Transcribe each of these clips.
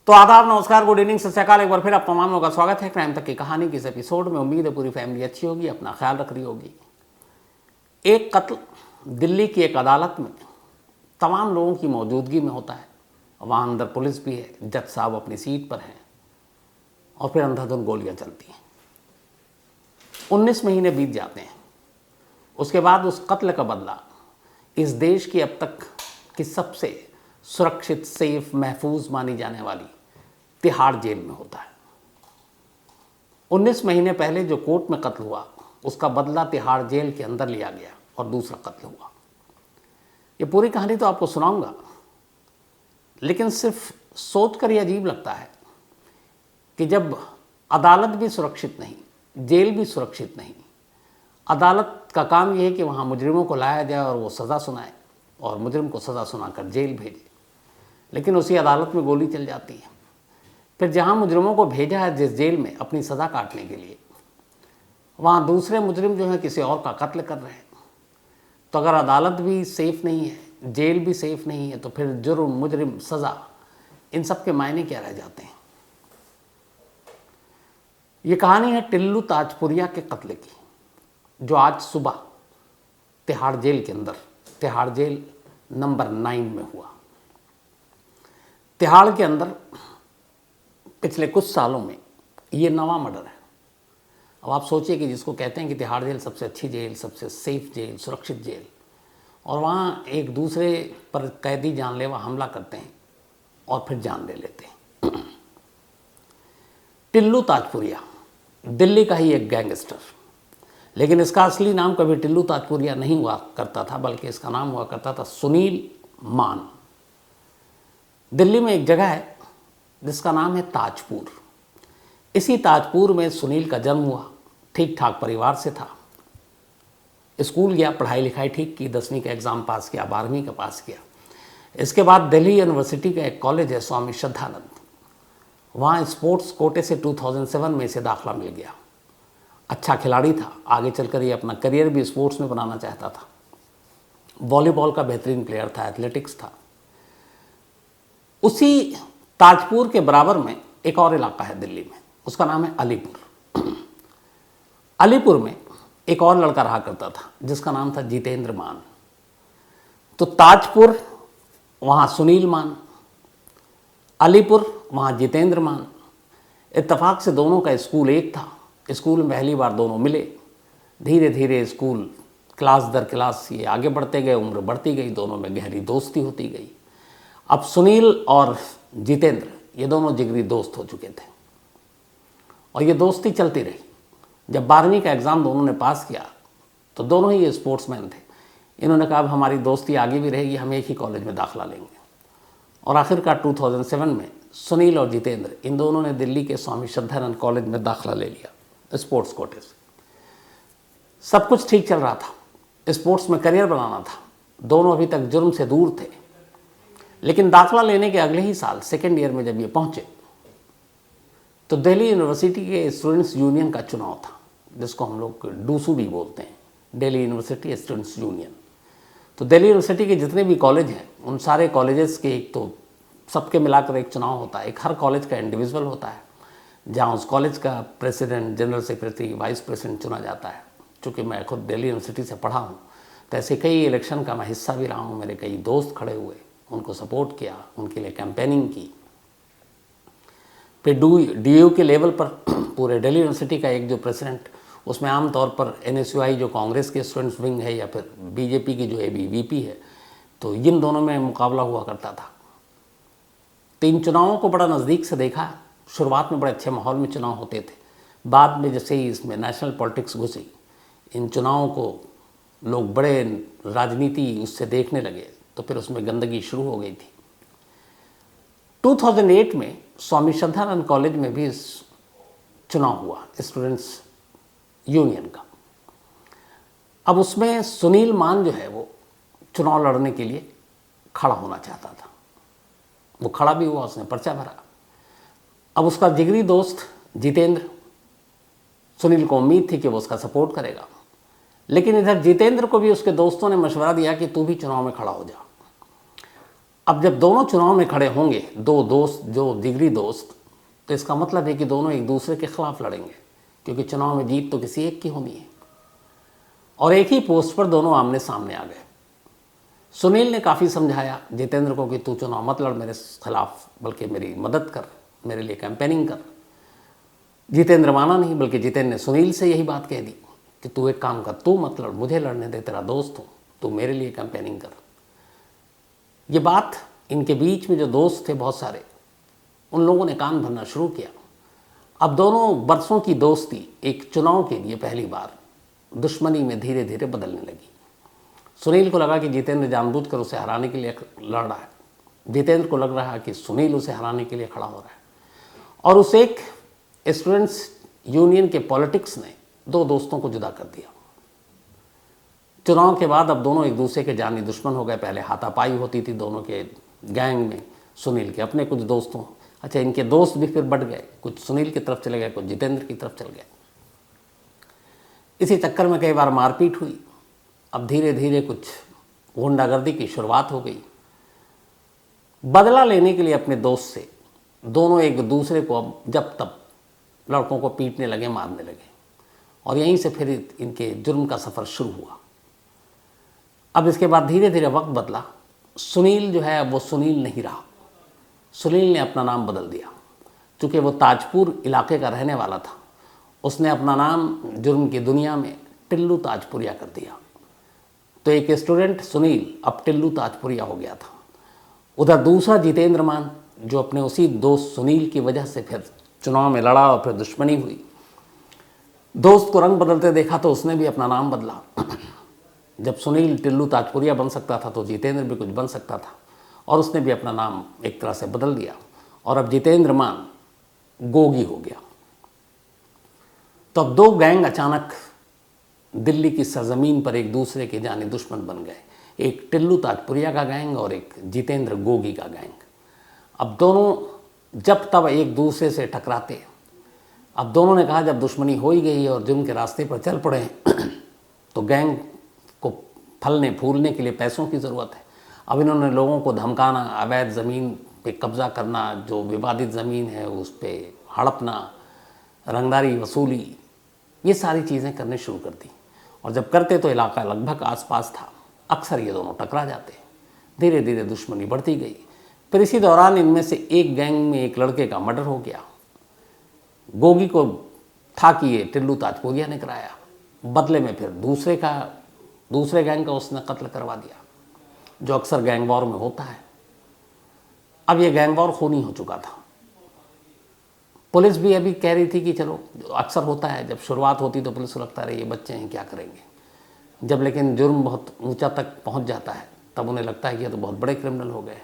तो आदाब, नमस्कार, गुड इवनिंग, सत श्री अकाल। एक बार फिर आप तमाम लोगों का स्वागत है क्राइम तक की कहानी की इस एपिसोड में। उम्मीद है पूरी फैमिली अच्छी होगी, अपना ख्याल रख रही होगी। एक कत्ल दिल्ली की एक अदालत में तमाम लोगों की मौजूदगी में होता है। वहाँ अंदर पुलिस भी है, जज साहब अपनी सीट पर हैं और फिर अंधाधुंध गोलियाँ चलती हैं। 19 महीने बीत जाते हैं। उसके बाद उस कत्ल का बदला इस देश की अब तक की सबसे सुरक्षित, सेफ, महफूज मानी जाने वाली तिहाड़ जेल में होता है। 19 महीने पहले जो कोर्ट में कत्ल हुआ उसका बदला तिहाड़ जेल के अंदर लिया गया और दूसरा कत्ल हुआ। ये पूरी कहानी तो आपको सुनाऊंगा, लेकिन सिर्फ सोचकर ये अजीब लगता है कि जब अदालत भी सुरक्षित नहीं, जेल भी सुरक्षित नहीं, अदालत का काम यह है कि वहाँ मुजरिमों को लाया जाए और वो सज़ा सुनाए और मुजरिम को सज़ा सुनाकर जेल भेजे, लेकिन उसी अदालत में गोली चल जाती है। फिर जहाँ मुजरिमों को भेजा है जिस जेल में अपनी सज़ा काटने के लिए, वहाँ दूसरे मुजरिम जो हैं किसी और का कत्ल कर रहे हैं। तो अगर अदालत भी सेफ़ नहीं है, जेल भी सेफ़ नहीं है, तो फिर जुर्म, मुजरिम, सज़ा, इन सब के मायने क्या रह जाते हैं। ये कहानी है टिल्लू ताजपुरिया के कत्ल की, जो आज सुबह तिहाड़ जेल के अंदर, तिहाड़ जेल नंबर 9 में हुआ। तिहाड़ के अंदर पिछले कुछ सालों में ये नवा मर्डर है। अब आप सोचिए कि जिसको कहते हैं कि तिहाड़ जेल सबसे अच्छी जेल, सबसे सेफ जेल, सुरक्षित जेल, और वहाँ एक दूसरे पर कैदी जानलेवा हमला करते हैं और फिर जान ले लेते हैं। टिल्लू ताजपुरिया दिल्ली का ही एक गैंगस्टर, लेकिन इसका असली नाम कभी टिल्लू ताजपुरिया नहीं हुआ करता था, बल्कि इसका नाम हुआ करता था सुनील मान। दिल्ली में एक जगह है जिसका नाम है ताजपुर। इसी ताजपुर में सुनील का जन्म हुआ। ठीक ठाक परिवार से था, स्कूल गया, पढ़ाई लिखाई ठीक की, 10वीं का एग्ज़ाम पास किया, 12वीं का पास किया। इसके बाद दिल्ली यूनिवर्सिटी का एक कॉलेज है स्वामी श्रद्धानंद, वहाँ स्पोर्ट्स कोटे से 2007 में इसे दाखिला मिल गया। अच्छा खिलाड़ी था, आगे चलकर ये अपना करियर भी स्पोर्ट्स में बनाना चाहता था। वॉलीबॉल का बेहतरीन प्लेयर था, एथलेटिक्स था। उसी ताजपुर के बराबर में एक और इलाका है दिल्ली में, उसका नाम है अलीपुर। अलीपुर में एक और लड़का रहा करता था जिसका नाम था जितेंद्र मान। तो ताजपुर, वहाँ सुनील मान, अलीपुर, वहाँ जितेंद्र मान। इत्तेफाक से दोनों का स्कूल एक था। स्कूल में पहली बार दोनों मिले। धीरे धीरे स्कूल क्लास दर क्लास ये आगे बढ़ते गए, उम्र बढ़ती गई, दोनों में गहरी दोस्ती होती गई। अब सुनील और जितेंद्र ये दोनों जिगरी दोस्त हो चुके थे और ये दोस्ती चलती रही। जब 12वीं का एग्ज़ाम दोनों ने पास किया तो दोनों ही ये स्पोर्ट्समैन थे। इन्होंने कहा अब हमारी दोस्ती आगे भी रहेगी, हम एक ही कॉलेज में दाखिला लेंगे। और आखिरकार 2007 में सुनील और जितेंद्र इन दोनों ने दिल्ली के स्वामी श्रद्धानंद कॉलेज में दाखिला ले लिया स्पोर्ट्स कोटे से। सब कुछ ठीक चल रहा था, स्पोर्ट्स में करियर बनाना था, दोनों अभी तक जुर्म से दूर थे। लेकिन दाखिला लेने के अगले ही साल सेकेंड ईयर में जब ये पहुँचे तो दिल्ली यूनिवर्सिटी के स्टूडेंट्स यूनियन का चुनाव था, जिसको हम लोग डूसू भी बोलते हैं, दिल्ली यूनिवर्सिटी स्टूडेंट्स यूनियन। तो दिल्ली यूनिवर्सिटी के जितने भी कॉलेज हैं उन सारे कॉलेजेस के एक तो सबके मिलाकर एक चुनाव होता है। एक हर कॉलेज का इंडिविजुअल होता है, जहाँ उस कॉलेज का president, general secretary, vice president चुना जाता है। चूँकि मैं खुद दिल्ली यूनिवर्सिटी से पढ़ा हूँ तो ऐसे कई इलेक्शन का मैं हिस्सा भी रहा हूँ। मेरे कई दोस्त खड़े हुए, उनको सपोर्ट किया, उनके लिए कैंपेनिंग की। फिर DU के लेवल पर पूरे दिल्ली यूनिवर्सिटी का एक जो प्रेसिडेंट, उसमें आमतौर पर NSUI जो कांग्रेस के स्टूडेंट्स विंग है या फिर BJP की जो ABVP है, तो इन दोनों में मुकाबला हुआ करता था। तो इन चुनावों को बड़ा नज़दीक से देखा। शुरुआत में बड़े अच्छे माहौल में चुनाव होते थे। बाद में जैसे ही इसमें नेशनल पॉलिटिक्स घुसी, इन चुनावों को लोग बड़े राजनीति उससे देखने लगे, तो फिर उसमें गंदगी शुरू हो गई थी। 2008 में स्वामी श्रद्धानंद कॉलेज में भी चुनाव हुआ स्टूडेंट्स यूनियन का। अब उसमें सुनील मान जो है वो चुनाव लड़ने के लिए खड़ा होना चाहता था। वो खड़ा भी हुआ, उसने पर्चा भरा। अब उसका जिगरी दोस्त जितेंद्र, सुनील को उम्मीद थी कि वो उसका सपोर्ट करेगा, लेकिन इधर जितेंद्र को भी उसके दोस्तों ने मशवरा दिया कि तू भी चुनाव में खड़ा हो जा। अब जब दोनों चुनाव में खड़े होंगे, दो दोस्त जो जिगरी दोस्त, तो इसका मतलब है कि दोनों एक दूसरे के खिलाफ लड़ेंगे, क्योंकि चुनाव में जीत तो किसी एक की होनी है। और एक ही पोस्ट पर दोनों आमने सामने आ गए। सुनील ने काफ़ी समझाया जितेंद्र को कि तू चुनाव मत लड़ मेरे खिलाफ, बल्कि मेरी मदद कर, मेरे लिए कैंपेनिंग कर। जितेंद्र माना नहीं, बल्कि जितेंद्र ने सुनील से यही बात कह दी कि तू एक काम कर, तू मत लड़, मुझे लड़ने दे, तेरा दोस्त हूँ, तू मेरे लिए कैंपेनिंग कर। ये बात इनके बीच में जो दोस्त थे बहुत सारे, उन लोगों ने कान भरना शुरू किया। अब दोनों बरसों की दोस्ती एक चुनाव के लिए पहली बार दुश्मनी में धीरे धीरे बदलने लगी। सुनील को लगा कि जितेंद्र जानबूझकर उसे हराने के लिए लड़ रहा है, जितेंद्र को लग रहा है कि सुनील उसे हराने के लिए खड़ा हो रहा है। और उस एक स्टूडेंट्स यूनियन के पॉलिटिक्स ने दो दोस्तों को जुदा कर दिया। चुनाव के बाद अब दोनों एक दूसरे के जानी दुश्मन हो गए। पहले हाथापाई होती थी दोनों के गैंग में, सुनील के अपने कुछ दोस्तों, अच्छा इनके दोस्त भी फिर बढ़ गए, कुछ सुनील की तरफ चले गए, कुछ जितेंद्र की तरफ चल गए। इसी चक्कर में कई बार मारपीट हुई। अब धीरे धीरे कुछ गुंडागर्दी की शुरुआत हो गई। बदला लेने के लिए अपने दोस्त से दोनों एक दूसरे को अब जब तब लड़कों को पीटने लगे, मारने लगे, और यहीं से फिर इनके जुर्म का सफ़र शुरू हुआ। अब इसके बाद धीरे धीरे वक्त बदला। सुनील जो है वो सुनील नहीं रहा। सुनील ने अपना नाम बदल दिया। चूँकि वो ताजपुर इलाके का रहने वाला था, उसने अपना नाम जुर्म की दुनिया में टिल्लू ताजपुरिया कर दिया। तो एक स्टूडेंट सुनील अब टिल्लू ताजपुरिया हो गया था। उधर दूसरा जितेंद्र मान, जो अपने उसी दोस्त सुनील की वजह से फिर चुनाव में लड़ा और फिर दुश्मनी हुई, दोस्त को रंग बदलते देखा तो उसने भी अपना नाम बदला। जब सुनील टिल्लू ताजपुरिया बन सकता था तो जितेंद्र भी कुछ बन सकता था, और उसने भी अपना नाम एक तरह से बदल दिया, और अब जितेंद्र मान गोगी हो गया। तो अब दो गैंग अचानक दिल्ली की सरजमीन पर एक दूसरे के जाने दुश्मन बन गए। एक टिल्लू ताजपुरिया का गैंग और एक जितेंद्र गोगी का गैंग। अब दोनों जब तब एक दूसरे से टकराते। अब दोनों ने कहा जब दुश्मनी हो ही गई और जुर्म के रास्ते पर चल पड़े तो गैंग को फलने फूलने के लिए पैसों की ज़रूरत है। अब इन्होंने लोगों को धमकाना, अवैध ज़मीन पे कब्ज़ा करना, जो विवादित ज़मीन है उस पर हड़पना, रंगदारी वसूली, ये सारी चीज़ें करने शुरू कर दी। और जब करते तो इलाका लगभग आसपास था, अक्सर ये दोनों टकरा जाते। धीरे धीरे दुश्मनी बढ़ती गई। फिर इसी दौरान इनमें से एक गैंग में एक लड़के का मर्डर हो गया। गोगी को था कि ये टिल्लू ताजपुरिया ने कराया, बदले में फिर दूसरे गैंग का उसने कत्ल करवा दिया, जो अक्सर गैंग वॉर में होता है। अब ये गैंग वॉर खूनी हो चुका था। पुलिस भी अभी कह रही थी कि चलो, अक्सर होता है जब शुरुआत होती तो पुलिस को लगता है ये बच्चे हैं क्या करेंगे। जब लेकिन जुर्म बहुत ऊंचा तक पहुंच जाता है तब उन्हें लगता है कि ये तो बहुत बड़े क्रिमिनल हो गए।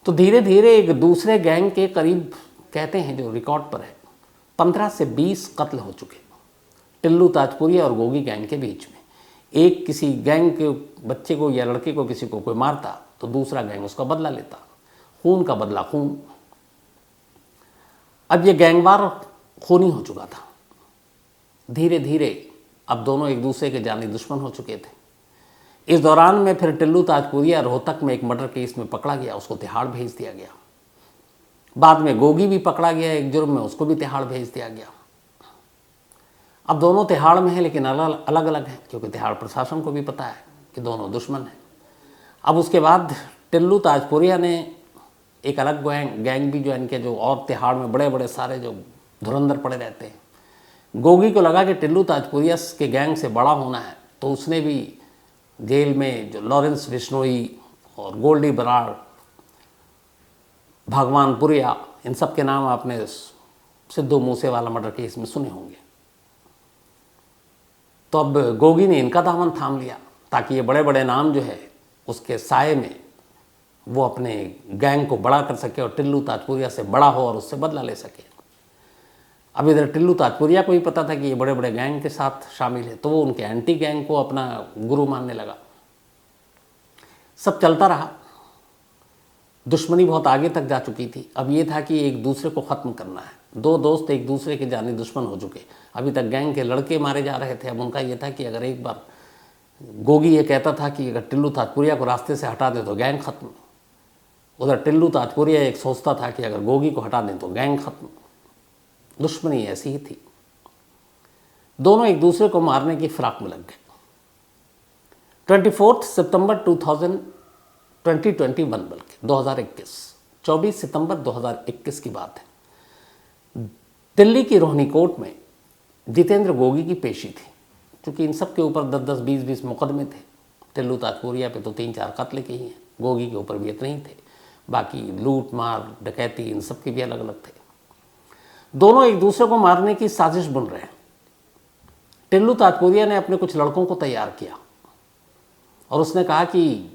तो धीरे धीरे एक दूसरे गैंग के करीब, कहते हैं जो रिकॉर्ड पर है, 15 से 20 कत्ल हो चुके टिल्लू ताजपुरिया और गोगी गैंग के बीच में। एक किसी गैंग के बच्चे को या लड़के को किसी को कोई मारता तो दूसरा गैंग उसका बदला लेता। खून का बदला खून। अब ये गैंगवार खूनी हो चुका था। धीरे धीरे अब दोनों एक दूसरे के जानी दुश्मन हो चुके थे। इस दौरान में फिर टिल्लू ताजपुरिया रोहतक में एक मर्डर केस में पकड़ा गया, उसको तिहाड़ भेज दिया गया। बाद में गोगी भी पकड़ा गया एक जुर्म में, उसको भी तिहाड़ भेज दिया गया। अब दोनों तिहाड़ में हैं लेकिन अलग अलग हैं, क्योंकि तिहाड़ प्रशासन को भी पता है कि दोनों दुश्मन हैं। अब उसके बाद टिल्लू ताजपुरिया ने एक अलग गैंग भी ज्वाइन किया, जो और तिहाड़ में बड़े बड़े सारे जो धुरंधर पड़े रहते हैं। गोगी को लगा कि टिल्लू ताजपुरिया के गैंग से बड़ा होना है, तो उसने भी जेल में जो लॉरेंस बिश्नोई और गोल्डी बराड़, भगवान पुरिया, इन सब के नाम आपने सिद्धू मूसेवाला मर्डर केस में सुने होंगे। तो अब गोगी ने इनका दामन थाम लिया ताकि ये बड़े बड़े नाम जो है उसके साये में वो अपने गैंग को बड़ा कर सके और टिल्लू ताजपुरिया से बड़ा हो और उससे बदला ले सके। अब इधर टिल्लू ताजपुरिया को भी पता था कि ये बड़े बड़े गैंग के साथ शामिल है, तो वो उनके एंटी गैंग को अपना गुरु मानने लगा। सब चलता रहा। दुश्मनी बहुत आगे तक जा चुकी थी। अब ये था कि एक दूसरे को ख़त्म करना है। दो दोस्त एक दूसरे के जानी दुश्मन हो चुके। अभी तक गैंग के लड़के मारे जा रहे थे। अब उनका ये था कि अगर एक बार गोगी ये कहता था कि अगर टिल्लू ताजपुरिया को रास्ते से हटा दे तो गैंग ख़त्म। उधर टिल्लू ताजपुरिया एक सोचता था कि अगर गोगी को हटा दें तो गैंग खत्म। दुश्मनी ऐसी ही थी। दोनों एक दूसरे को मारने की फिराक में लग गए। 24 सितंबर 2021 बल्कि 24 सितंबर 2021 की बात है। दिल्ली की रोहिणी कोर्ट में जितेंद्र गोगी की पेशी थी। क्योंकि इन सब के ऊपर 10-10, 20-20 मुकदमे थे। टिल्लू ताजपुरिया पे तो 3-4 कत्ल के ही हैं, गोगी के ऊपर भी इतने ही थे, बाकी लूट मार डकैती इन सब के भी अलग अलग थे। दोनों एक दूसरे को मारने की साजिश बुन रहे हैं। टिल्लू ताजपुरिया ने अपने कुछ लड़कों को तैयार किया और उसने कहा कि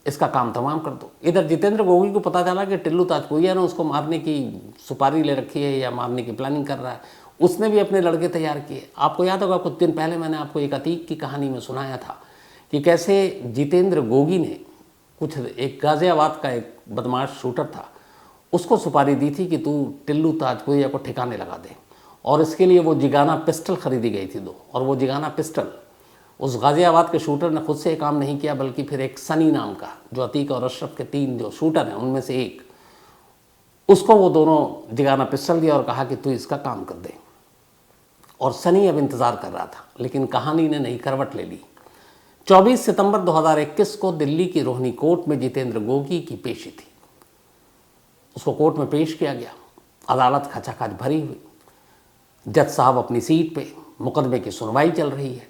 इसका काम तमाम कर दो। इधर जितेंद्र गोगी को पता चला कि टिल्लू ताजपुरिया ने उसको मारने की सुपारी ले रखी है या मारने की प्लानिंग कर रहा है। उसने भी अपने लड़के तैयार किए। आपको याद होगा कुछ दिन पहले मैंने आपको एक अतीक की कहानी में सुनाया था कि कैसे जितेंद्र गोगी ने एक गाजियाबाद का एक बदमाश शूटर था, उसको सुपारी दी थी कि तू टिल्लू ताजपुरिया को ठिकाने लगा दे। और इसके लिए वो जिगाना पिस्टल खरीदी गई थी 2। और वो जिगाना पिस्टल उस गाजियाबाद के शूटर ने खुद से ये काम नहीं किया, बल्कि फिर एक सनी नाम का, जो अतीक और अशरफ के 3 जो शूटर हैं उनमें से एक, उसको वो दोनों जिगाना पिस्टल दिया और कहा कि तू इसका काम कर दे। और सनी अब इंतज़ार कर रहा था, लेकिन कहानी ने नई करवट ले ली। 24 सितंबर 2021 को दिल्ली की रोहिणी कोर्ट में जितेंद्र गोगी की पेशी थी। उसको कोर्ट में पेश किया गया। अदालत खचाखच भरी हुई। जज साहब अपनी सीट पे, मुकदमे की सुनवाई चल रही है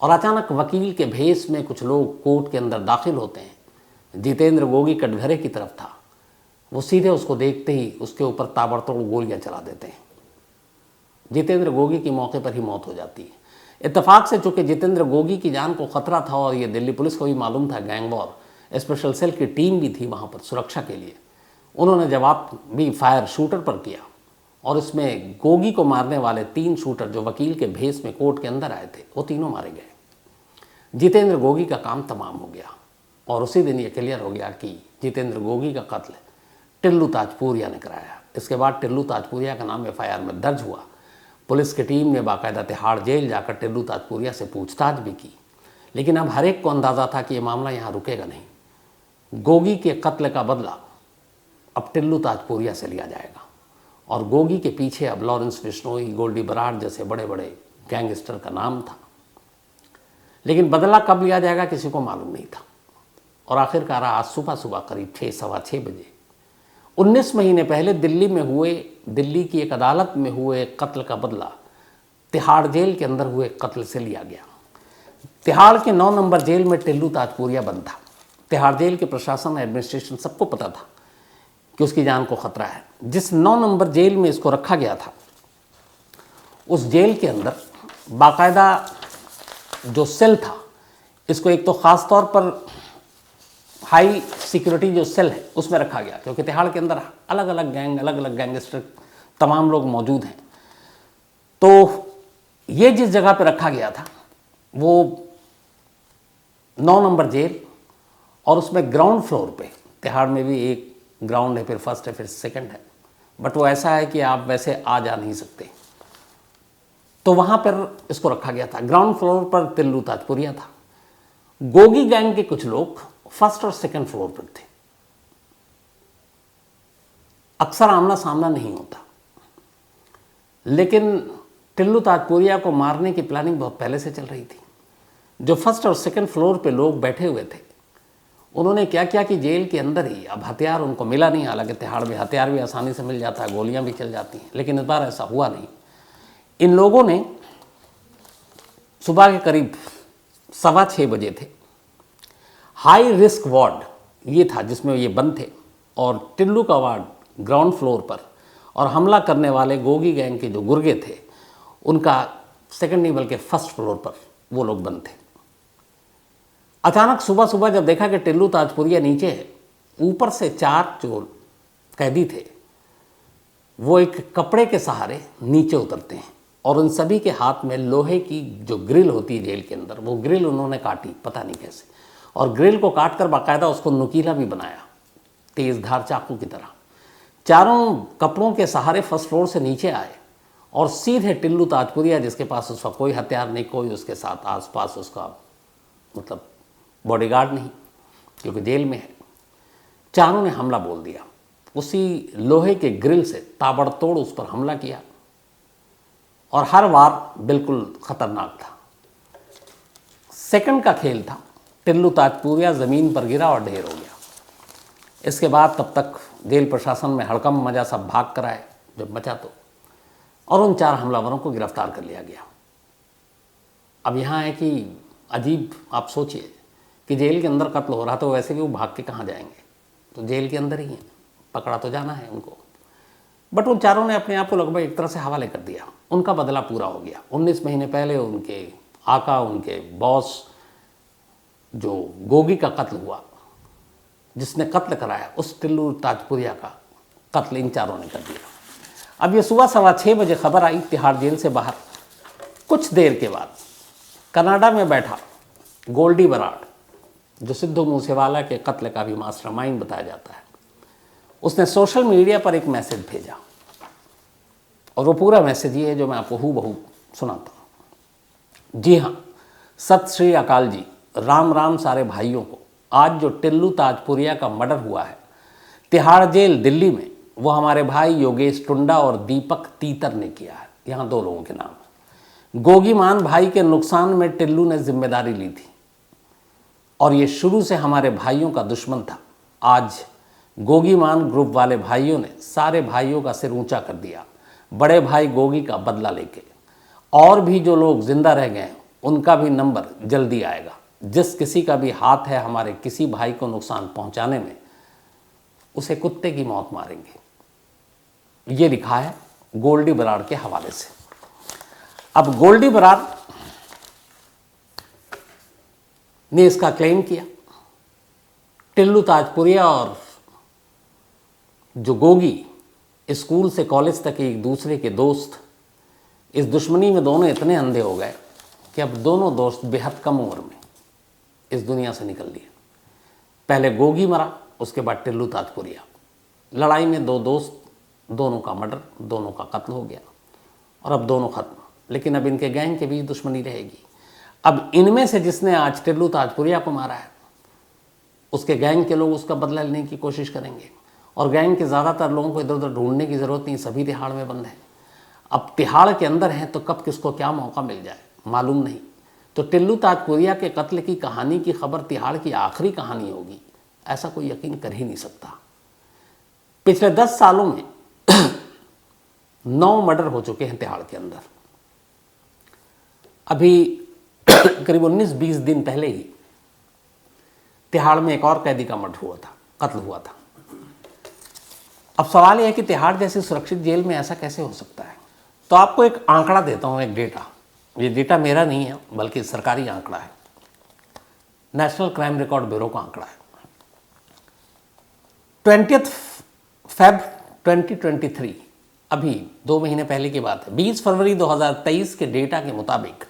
और अचानक वकील के भेष में कुछ लोग कोर्ट के अंदर दाखिल होते हैं। जितेंद्र गोगी कटघरे की तरफ था। वो सीधे उसको देखते ही उसके ऊपर ताबड़तोड़ गोलियां चला देते हैं। जितेंद्र गोगी की मौके पर ही मौत हो जाती है। इत्तेफाक से चूंकि जितेंद्र गोगी की जान को खतरा था और ये दिल्ली पुलिस को भी मालूम था, गैंग वॉर स्पेशल सेल की टीम भी थी वहाँ पर सुरक्षा के लिए, उन्होंने जवाब भी फायर शूटर पर किया और इसमें गोगी को मारने वाले 3 शूटर जो वकील के भेष में कोर्ट के अंदर आए थे, वो तीनों मारे गए। जितेंद्र गोगी का काम तमाम हो गया और उसी दिन ये क्लियर हो गया कि जितेंद्र गोगी का कत्ल टिल्लू ताजपुरिया ने कराया। इसके बाद टिल्लू ताजपुरिया का नाम FIR में दर्ज हुआ। पुलिस की टीम ने बाकायदा तिहाड़ जेल जाकर टिल्लू ताजपुरिया से पूछताछ भी की। लेकिन अब हर एक को अंदाज़ा था कि ये मामला यहाँ रुकेगा नहीं। गोगी के कत्ल का बदला अब टिल्लू ताजपुरिया से लिया जाएगा और गोगी के पीछे अब लॉरेंस बिश्नोई, गोल्डी बराड़ जैसे बड़े बड़े गैंगस्टर का नाम था। लेकिन बदला कब लिया जाएगा किसी को मालूम नहीं था। और आखिरकार आज सुबह करीब 6, सवा 6 बजे 19 महीने पहले दिल्ली की एक अदालत में हुए कत्ल का बदला तिहाड़ जेल के अंदर हुए कत्ल से लिया गया। तिहाड़ के 9 नंबर जेल में टिल्लू ताजपुरिया बंद था। तिहाड़ जेल के प्रशासन, एडमिनिस्ट्रेशन सबको पता था कि उसकी जान को खतरा है। जिस 9 नंबर जेल में इसको रखा गया था, उस जेल के अंदर बाकायदा जो सेल था, इसको एक तो ख़ास तौर पर हाई सिक्योरिटी जो सेल है उसमें रखा गया, क्योंकि तिहाड़ के अंदर अलग अलग गैंगस्टर तमाम लोग मौजूद हैं। तो ये जिस जगह पे रखा गया था वो 9 नंबर जेल, और उसमें ग्राउंड फ्लोर पे, तिहाड़ में भी एक ग्राउंड है, फिर फर्स्ट है, फिर सेकंड है, बट वो ऐसा है कि आप वैसे आ जा नहीं सकते। तो वहाँ पर इसको रखा गया था। ग्राउंड फ्लोर पर टिल्लू ताजपुरिया था। गोगी गैंग के कुछ लोग फर्स्ट और सेकंड फ्लोर पर थे। अक्सर आमना सामना नहीं होता, लेकिन टिल्लू ताजपुरिया को मारने की प्लानिंग बहुत पहले से चल रही थी। जो फर्स्ट और सेकंड फ्लोर पे लोग बैठे हुए थे, उन्होंने क्या किया कि जेल के अंदर ही, अब हथियार उनको मिला नहीं, हालांकि तिहाड़ में हथियार भी आसानी से मिल जाता है, गोलियां भी चल जाती हैं, लेकिन इस बार ऐसा हुआ नहीं। इन लोगों ने सुबह के करीब 6:15 बजे थे, हाई रिस्क वार्ड ये था जिसमें ये बंद थे, और टिल्लू का वार्ड ग्राउंड फ्लोर पर, और हमला करने वाले गोगी गैंग के जो गुर्गे थे उनका सेकंड नहीं बल्कि फर्स्ट फ्लोर पर वो लोग बंद थे। अचानक सुबह जब देखा कि टिल्लू ताजपुरिया नीचे है, ऊपर से 4 जो कैदी थे वो एक कपड़े के सहारे नीचे उतरते हैं, और उन सभी के हाथ में लोहे की जो ग्रिल होती है जेल के अंदर, वो ग्रिल उन्होंने काटी पता नहीं कैसे, और ग्रिल को काट कर बाकायदा उसको नुकीला भी बनाया तेज़ धार चाकू की तरह। चारों कपड़ों के सहारे फर्स्ट फ्लोर से नीचे आए और सीधे टिल्लू ताजपुरिया, जिसके पास उसका कोई हथियार नहीं, कोई उसके साथ आसपास उसका मतलब बॉडीगार्ड नहीं, क्योंकि जेल में है, चारों ने हमला बोल दिया। उसी लोहे के ग्रिल से ताबड़तोड़ उस पर हमला किया और हर वार बिल्कुल खतरनाक था। सेकंड का खेल था। टिल्लू ताजपुरिया ज़मीन पर गिरा और ढेर हो गया। इसके बाद तब तक जेल प्रशासन में हड़कंप मचा, सब भाग कर आए जब मचा तो, और उन 4 हमलावरों को गिरफ्तार कर लिया गया। अब यहाँ है कि अजीब, आप सोचिए कि जेल के अंदर कत्ल हो रहा तो वैसे भी वो भाग के कहाँ जाएंगे, तो जेल के अंदर ही हैं, पकड़ा तो जाना है उनको। बट उन चारों ने अपने आप को लगभग एक तरह से हवाले कर दिया। उनका बदला पूरा हो गया। 19 महीने पहले उनके आका, उनके बॉस जो गोगी का कत्ल हुआ, जिसने कत्ल कराया, उस टिल्लू ताजपुरिया का कत्ल इन चारों ने कर दिया। अब ये सुबह 6:15 बजे खबर आई तिहाड़ जेल से बाहर। कुछ देर के बाद कनाडा में बैठा गोल्डी बराड़, जो सिद्धू मूसेवाला के कत्ल का भी मास्टरमाइंड बताया जाता है, उसने सोशल मीडिया पर एक मैसेज भेजा, और वो पूरा मैसेज ये है जो मैं आपको हूबहू सुनाता हूँ। जी हाँ, सत श्री अकाल जी, राम राम सारे भाइयों को। आज जो टिल्लू ताजपुरिया का मर्डर हुआ है तिहाड़ जेल दिल्ली में, वो हमारे भाई योगेश टुंडा और दीपक तीतर ने किया है। यहाँ 2 लोगों के नाम है। गोगी मान भाई के नुकसान में टिल्लू ने जिम्मेदारी ली थी और ये शुरू से हमारे भाइयों का दुश्मन था। आज गोगी मान ग्रुप वाले भाइयों ने सारे भाइयों का सिर ऊंचा कर दिया, बड़े भाई गोगी का बदला लेके। और भी जो लोग जिंदा रह गए उनका भी नंबर जल्दी आएगा। जिस किसी का भी हाथ है हमारे किसी भाई को नुकसान पहुंचाने में, उसे कुत्ते की मौत मारेंगे। ये लिखा है गोल्डी बराड़ के हवाले से। अब गोल्डी बराड़ ने इसका क्लेम किया। टिल्लू ताजपुरिया और जो गोगी स्कूल से कॉलेज तक एक दूसरे के दोस्त, इस दुश्मनी में दोनों इतने अंधे हो गए कि अब दोनों दोस्त बेहद कम उम्र में इस दुनिया से निकल लिए। पहले गोगी मरा, उसके बाद टिल्लू ताजपुरिया। लड़ाई में 2 दोस्त, दोनों का मर्डर, दोनों का कत्ल हो गया और अब दोनों खत्म। लेकिन अब इनके गैंग के बीच दुश्मनी रहेगी। अब इनमें से जिसने आज टिल्लू ताजपुरिया को मारा है, उसके गैंग के लोग उसका बदला लेने की कोशिश करेंगे और गैंग के ज़्यादातर लोगों को इधर उधर ढूंढने की ज़रूरत नहीं, सभी तिहाड़ में बंद हैं। अब तिहाड़ के अंदर हैं तो कब किसको क्या मौका मिल जाए मालूम नहीं। तो टिल्लू ताजपुरिया के कत्ल की कहानी की खबर तिहाड़ की आखिरी कहानी होगी, ऐसा कोई यकीन कर ही नहीं सकता। पिछले 10 सालों में 9 मर्डर हो चुके हैं तिहाड़ के अंदर। अभी करीब 19-20 दिन पहले ही तिहाड़ में एक और कैदी का मर्डर हुआ था, कत्ल हुआ था। अब सवाल यह है कि तिहाड़ जैसी सुरक्षित जेल में ऐसा कैसे हो सकता है। तो आपको एक आंकड़ा देता हूँ, एक डेटा। ये डेटा मेरा नहीं है बल्कि सरकारी आंकड़ा है, नेशनल क्राइम रिकॉर्ड ब्यूरो का आंकड़ा है। 20 फ़रवरी 2023, अभी 2 महीने पहले की बात है। 20 फरवरी 2023 के डेटा के मुताबिक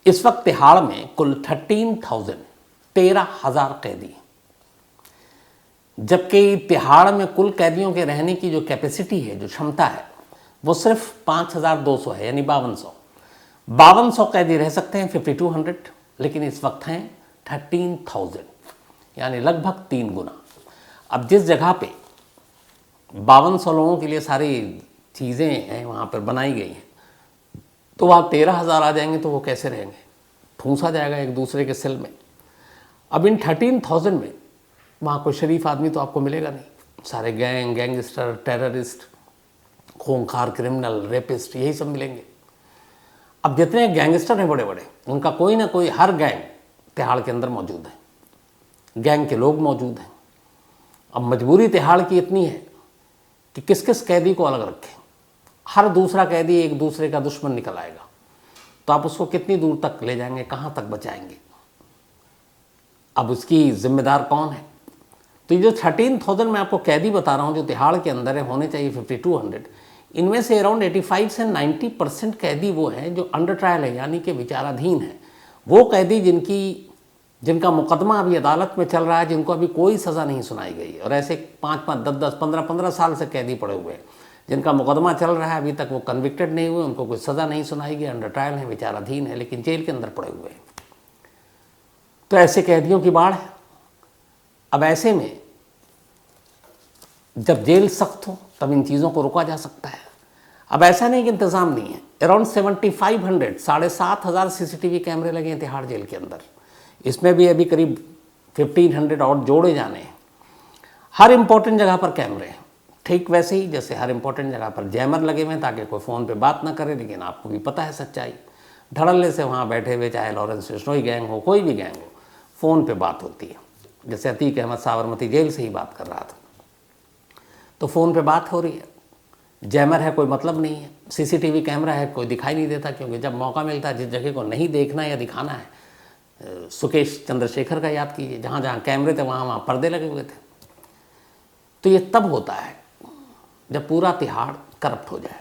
इस वक्त तिहाड़ में कुल 13,000 कैदी, जबकि तिहाड़ में कुल कैदियों के रहने की जो कैपेसिटी है, जो क्षमता है, वो सिर्फ 5,200 है, यानी 5200 कैदी रह सकते हैं, 5200। लेकिन इस वक्त हैं 13,000, यानी लगभग 3 गुना। अब जिस जगह पे 5200 लोगों के लिए सारी चीज़ें हैं वहाँ पर बनाई गई हैं, तो वहाँ 13,000 आ जाएंगे तो वो कैसे रहेंगे, ठूंसा जाएगा एक दूसरे के सेल में। अब इन 13,000 में वहाँ कोई शरीफ आदमी तो आपको मिलेगा नहीं। सारे गैंगस्टर, टेररिस्ट, खूंखार, क्रिमिनल, रेपिस्ट, यही सब मिलेंगे। अब जितने गैंगस्टर हैं बड़े बड़े, उनका कोई ना कोई, हर गैंग तिहाड़ के अंदर मौजूद है, गैंग के लोग मौजूद हैं। अब मजबूरी तिहाड़ की इतनी है कि किस किस कैदी को अलग रखें। हर दूसरा कैदी एक दूसरे का दुश्मन निकल आएगा, तो आप उसको कितनी दूर तक ले जाएंगे, कहाँ तक बचाएंगे। अब उसकी जिम्मेदार कौन है। तो ये जो 13,000 मैं आपको कैदी बता रहा हूँ जो तिहाड़ के अंदर है, होने चाहिए 5200, इनमें से अराउंड 85 से 90% कैदी वो हैं जो अंडर ट्रायल है, यानी कि विचाराधीन है। वो कैदी जिनका मुकदमा अभी अदालत में चल रहा है, जिनको अभी कोई सज़ा नहीं सुनाई गई है। और ऐसे 5-5, 10-10, 15-15 साल से कैदी पड़े हुए हैं जिनका मुकदमा चल रहा है, अभी तक वो कन्विक्टेड नहीं हुए, उनको कोई सज़ा नहीं सुनाई गई, अंडर ट्रायल है, विचाराधीन है, लेकिन जेल के अंदर पड़े हुए हैं। तो ऐसे कैदियों की बाढ़ है। अब ऐसे में जब जेल सख्त हो तब इन चीज़ों को रोका जा सकता है। अब ऐसा नहीं कि इंतज़ाम नहीं है। अराउंड 7500 7,500 CCTV कैमरे लगे हैं तिहाड़ जेल के अंदर। इसमें भी अभी करीब 1500 और जोड़े जाने हैं। हर इम्पोर्टेंट जगह पर कैमरे हैं, ठीक वैसे ही जैसे हर इम्पोर्टेंट जगह पर जैमर लगे हुए हैं ताकि कोई फ़ोन पे बात ना करे। लेकिन आपको भी पता है सच्चाई, धड़ल्ले से वहाँ बैठे हुए चाहे लॉरेंस बिश्नोई गैंग हो, कोई भी गैंग हो, फ़ोन पे बात होती है। जैसे अतीक अहमद साबरमती जेल से ही बात कर रहा था, तो फ़ोन पे बात हो रही है। जैमर है, कोई मतलब नहीं है। CCTV कैमरा है, कोई दिखाई नहीं देता, क्योंकि जब मौका मिलता है जिस जगह को नहीं देखना या दिखाना है, सुकेश चंद्रशेखर का याद कीजिए, जहाँ जहाँ कैमरे थे वहाँ वहाँ पर्दे लगे हुए थे। तो ये तब होता है जब पूरा तिहाड़ करप्ट हो जाए।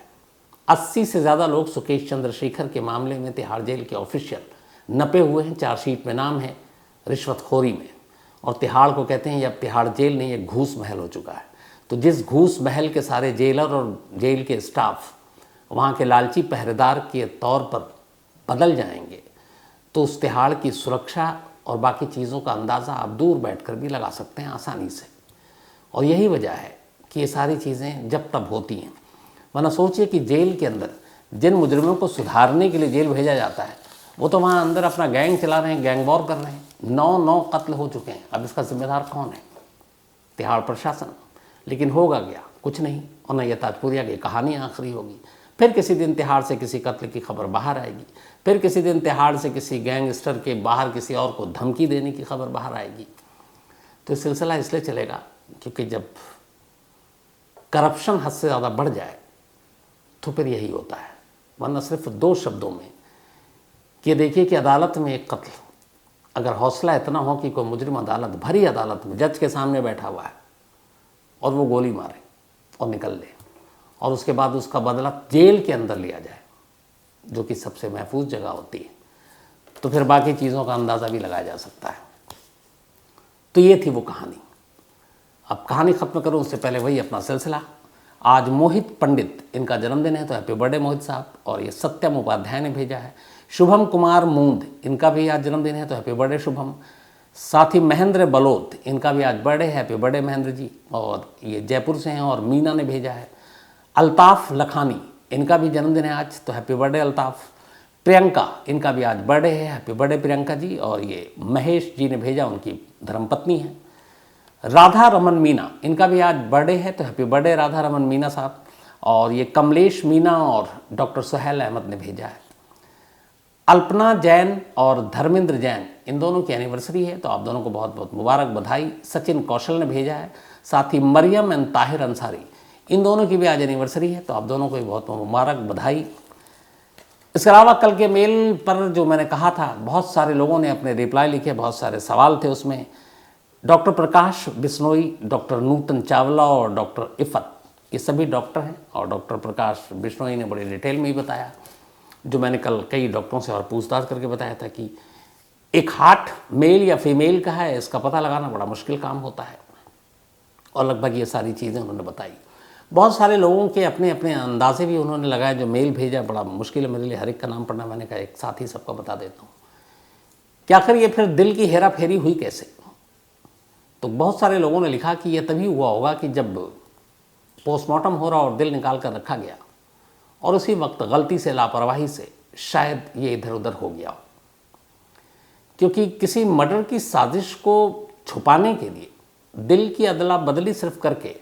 80 से ज़्यादा लोग सुकेश चंद्रशेखर के मामले में तिहाड़ जेल के ऑफिशियल नपे हुए हैं, चार्जशीट में नाम है रिश्वतखोरी में। और तिहाड़ को कहते हैं, ये अब तिहाड़ जेल नहीं, ये घूस महल हो चुका है। तो जिस घूस महल के सारे जेलर और जेल के स्टाफ वहाँ के लालची पहरेदार के तौर पर बदल जाएंगे, तो उस तिहाड़ की सुरक्षा और बाकी चीज़ों का अंदाज़ा आप दूर बैठकर भी लगा सकते हैं आसानी से। और यही वजह है कि ये सारी चीज़ें जब तब होती हैं। वरना सोचिए कि जेल के अंदर जिन मुजरिमों को सुधारने के लिए जेल भेजा जाता है, वो तो वहाँ अंदर अपना गैंग चला रहे हैं, गैंग वॉर कर रहे हैं। 9 कत्ल हो चुके हैं। अब इसका जिम्मेदार कौन है? तिहाड़ प्रशासन। लेकिन होगा क्या? कुछ नहीं। और न ये ताजपुरिया की कहानी आखिरी होगी। फिर किसी दिन तिहाड़ से किसी कत्ल की खबर बाहर आएगी, फिर किसी दिन तिहाड़ से किसी गैंगस्टर के बाहर किसी और को धमकी देने की खबर बाहर आएगी। तो ये सिलसिला इसलिए चलेगा क्योंकि जब करप्शन हद से ज़्यादा बढ़ जाए तो फिर यही होता है। वरना सिर्फ 2 शब्दों में कि देखिए कि अदालत में एक कत्ल, अगर हौसला इतना हो कि कोई मुजरिम अदालत, भरी अदालत में जज के सामने बैठा हुआ है और वो गोली मारे और निकल ले, और उसके बाद उसका बदला जेल के अंदर लिया जाए, जो कि सबसे महफूज जगह होती है, तो फिर बाकी चीज़ों का अंदाज़ा भी लगाया जा सकता है। तो ये थी वो कहानी। अब कहानी ख़त्म करूँ उससे पहले वही अपना सिलसिला। आज मोहित पंडित, इनका जन्मदिन है, तो हैप्पी बर्थडे मोहित साहब। और ये सत्यम उपाध्याय ने भेजा है। शुभम कुमार मूंद, इनका भी आज जन्मदिन है, तो हैप्पी बर्थडे शुभम। साथ ही महेंद्र बलोत, इनका भी आज बर्थडे है, हैप्पी बर्थडे महेंद्र जी। और ये जयपुर से हैं। और मीना ने भेजा है। अल्ताफ़ लखानी, इनका भी जन्मदिन है आज, तो हैप्पी बर्थडे अल्ताफ़। प्रियंका, इनका भी आज बर्थडे है, हैप्पी बर्थडे प्रियंका जी। और ये महेश जी ने भेजा, उनकी धर्मपत्नी है। राधा रमन मीना, इनका भी आज बर्थडे है, तो हैप्पी बर्थडे राधा रमन मीना साहब। और ये कमलेश मीना और डॉक्टर सुहेल अहमद ने भेजा है। अल्पना जैन और धर्मेंद्र जैन, इन दोनों की एनिवर्सरी है, तो आप दोनों को बहुत बहुत मुबारक, बधाई। सचिन कौशल ने भेजा है। साथ ही मरियम एंड ताहिर अंसारी, इन दोनों की भी आज एनिवर्सरी है, तो आप दोनों को भी बहुत मुबारक, बधाई। इसके अलावा कल के मेल पर जो मैंने कहा था, बहुत सारे लोगों ने अपने रिप्लाई लिखे, बहुत सारे सवाल थे उसमें। डॉक्टर प्रकाश बिश्नोई, डॉक्टर नूतन चावला और डॉक्टर इफ़त, ये सभी डॉक्टर हैं। और डॉक्टर प्रकाश बिश्नोई ने बड़ी डिटेल में ही बताया, जो मैंने कल कई डॉक्टरों से और पूछताछ करके बताया था कि एक हार्ट मेल या फीमेल का है, इसका पता लगाना बड़ा मुश्किल काम होता है। और लगभग ये सारी चीज़ें उन्होंने बताई। बहुत सारे लोगों के अपने अपने अंदाजे भी उन्होंने लगाए। जो मेल भेजा बड़ा मुश्किल है मेरे लिए हर एक का नाम पढ़ना, मैंने कहा एक साथ ही सबका बता देता हूँ कि आखिर ये फिर दिल की हेरा फेरी हुई कैसे। तो बहुत सारे लोगों ने लिखा कि ये तभी हुआ होगा कि जब पोस्टमार्टम हो रहा और दिल निकाल कर रखा गया, और उसी वक्त गलती से, लापरवाही से शायद ये इधर उधर हो गया हो। क्योंकि किसी मर्डर की साजिश को छुपाने के लिए दिल की अदला बदली सिर्फ करके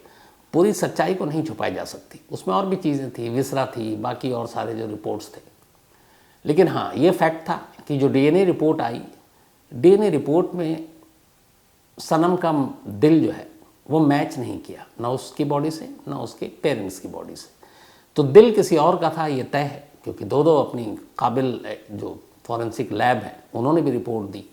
पूरी सच्चाई को नहीं छुपाई जा सकती। उसमें और भी चीज़ें थी, विसरा थी, बाकी और सारे जो रिपोर्ट्स थे। लेकिन हाँ, ये फैक्ट था कि जो डीएनए रिपोर्ट आई, डीएनए रिपोर्ट में सनम का दिल जो है वो मैच नहीं किया, ना उसकी बॉडी से ना उसके पेरेंट्स की बॉडी से। तो दिल किसी और का था, ये तय है, क्योंकि दो अपनी काबिल जो फॉरेंसिक लैब है उन्होंने भी रिपोर्ट दी।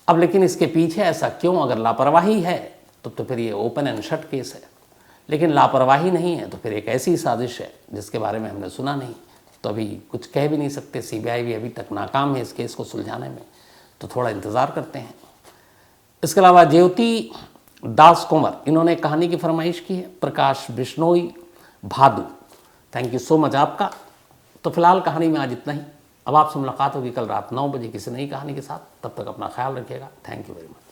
अब लेकिन इसके पीछे ऐसा क्यों? अगर लापरवाही है तो फिर ये ओपन एंड शट केस है। लेकिन लापरवाही नहीं है तो फिर एक ऐसी साजिश है जिसके बारे में हमने सुना नहीं, तो अभी कुछ कह भी नहीं सकते। सीबीआई भी अभी तक नाकाम है इस केस को सुलझाने में, तो थोड़ा इंतज़ार करते हैं। इसके अलावा ज्योति दास कुंवर, इन्होंने एक कहानी की फरमाइश की है। Prakash Bishnoi Bhadu, thank you so much आपका। तो फिलहाल कहानी में आज इतना ही। अब आपसे मुलाकात होगी कल रात 9 बजे किसी नई कहानी के साथ। तब तक अपना ख्याल रखिएगा। Thank you very much.